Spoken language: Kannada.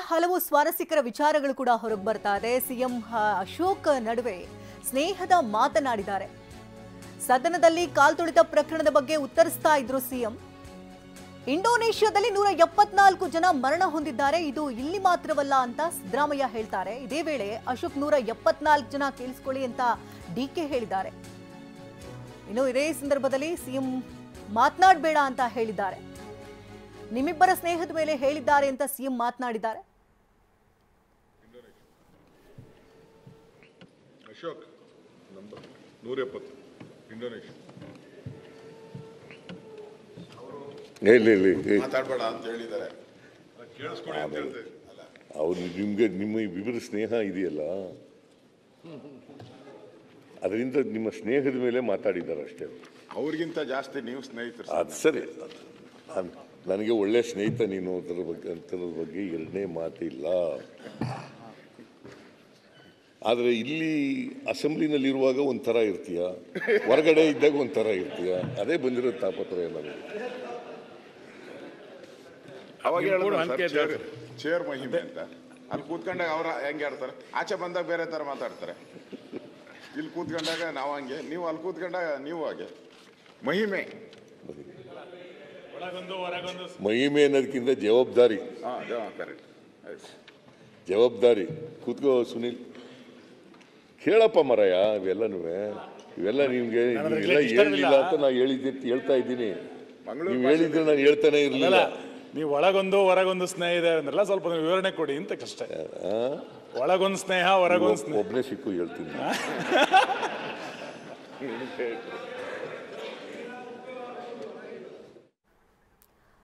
ಹಲವು ಸ್ವಾರಸ್ಯಕರ ವಿಚಾರಗಳು ಕೂಡ ಹೊರಗೆ ಬರ್ತಾ ಇದೆ. ಸಿಎಂ ಅಶೋಕ್ ನಡುವೆ ಸ್ನೇಹದ ಮಾತನಾಡಿದ್ದಾರೆ. ಸದನದಲ್ಲಿ ಕಾಲ್ತುಳಿತ ಪ್ರಕರಣದ ಬಗ್ಗೆ ಉತ್ತರಿಸ್ತಾ ಇದ್ರು ಸಿಎಂ. ಇಂಡೋನೇಷ್ಯಾದಲ್ಲಿ 174 ಜನ ಮರಣ ಹೊಂದಿದ್ದಾರೆ, ಇದು ಇಲ್ಲಿ ಮಾತ್ರವಲ್ಲ ಅಂತ ಸಿದ್ದರಾಮಯ್ಯ ಹೇಳ್ತಾರೆ. ಇದೇ ವೇಳೆ ಅಶೋಕ್ 174 ಜನ ಕೇಳಿಸ್ಕೊಳ್ಳಿ ಅಂತ ಡಿಕೆ ಹೇಳಿದ್ದಾರೆ. ಇನ್ನು ಇದೇ ಸಂದರ್ಭದಲ್ಲಿ ಸಿಎಂ ಮಾತನಾಡಬೇಡ ಅಂತ ಹೇಳಿದ್ದಾರೆ. ನಿಮ್ಮಿಬ್ಬರ ಸ್ನೇಹದ ಮೇಲೆ ಹೇಳಿದ್ದಾರೆ ಅಂತ ಸಿಎಂ ಮಾತನಾಡಿದ್ದಾರೆ. ಅಶೋಕ್ ನಂಬರ್ 170 ಇಂಡೋನೇಷ್ಯಾ ಮಾತಾಡಬೇಡ ಅಂತ ಹೇಳಿದ್ದಾರೆ. ಕೇಳಿಸ್ಕೊಳ್ಳಿ ಅಂತ ಹೇಳ್ತಾರೆ. ಅವ್ರು ನಿಮ್ಮ ವಿವಿಧ ಸ್ನೇಹ ಇದೆಯಲ್ಲ, ಅದರಿಂದ ನಿಮ್ಮ ಸ್ನೇಹದ ಮೇಲೆ ಮಾತಾಡಿದ್ದಾರೆ ಅಷ್ಟೇ. ಅವ್ರಿಗಿಂತ ಜಾಸ್ತಿ ನೀವು ಸ್ನೇಹಿತರು. ಅದು ಸರಿ, ನನಗೆ ಒಳ್ಳೆ ಸ್ನೇಹಿತ ನೀನು ಅಂತರದ ಬಗ್ಗೆ ಎರಡನೇ ಮಾತಿಲ್ಲ. ಆದರೆ ಇಲ್ಲಿ ಅಸೆಂಬ್ಲಿನಲ್ಲಿರುವಾಗ ಒಂಥರ ಇರ್ತೀಯ, ಹೊರಗಡೆ ಇದ್ದಾಗ ಒಂಥರ ಇರ್ತೀಯ. ಅದೇ ಬಂದಿರೋ ತಾಪತ್ರಯ ನನಗೆ. ಅವಾಗ ಚೇರ್ ಮಹಿಮೆ ಅಂತ ಅಲ್ಲಿ ಕೂತ್ಕೊಂಡಾಗ ಅವ್ರ ಹೆಂಗೆ ಆಡ್ತಾರೆ, ಆಚೆ ಬಂದಾಗ ಬೇರೆ ತರ ಮಾತಾಡ್ತಾರೆ. ಇಲ್ಲಿ ಕೂತ್ಕೊಂಡಾಗ ನಾವು ಹಂಗೆ, ನೀವು ಅಲ್ಲಿ ಕೂತ್ಕೊಂಡಾಗ ನೀವು ಹಾಗೆ. ಮಹಿಮೆ ಮಹಿಮೆ ಅನ್ನೋದಕ್ಕಿಂತ ಜವಾಬ್ದಾರಿ. ಜವಾಬ್ದಾರಿ. ಕೂತ್ಕೋ ಸುನಿಲ್, ಕೇಳಪ್ಪ ಮರಯ್ಯ. ಇವೆಲ್ಲ ನಿಮ್ಗೆ ಹೇಳಿಲ್ಲ ಅಂತ ನಾನು ಹೇಳ್ತಾ ಇದ್ದೀನಿ. ನೀವು ಹೇಳಿದ್ರೆ ನಾನು ಹೇಳ್ತಾನೆ ಇರಲಿಲ್ಲ. ನೀವು ಒಳಗೊಂದು ಹೊರಗೊಂದು ಸ್ನೇಹ ಇದೆ ಅಂದ್ರಲ್ಲ, ಸ್ವಲ್ಪ ವಿವರಣೆ ಕೊಡಿ ಅಂತ ಕಷ್ಟ. ಒಳಗೊಂದು ಸ್ನೇಹ ಹೊರಗೊಂದು ಸ್ನೇಹ ಒಬ್ಬನೇ ಸಿಕ್ಕು ಹೇಳ್ತೀನಿ.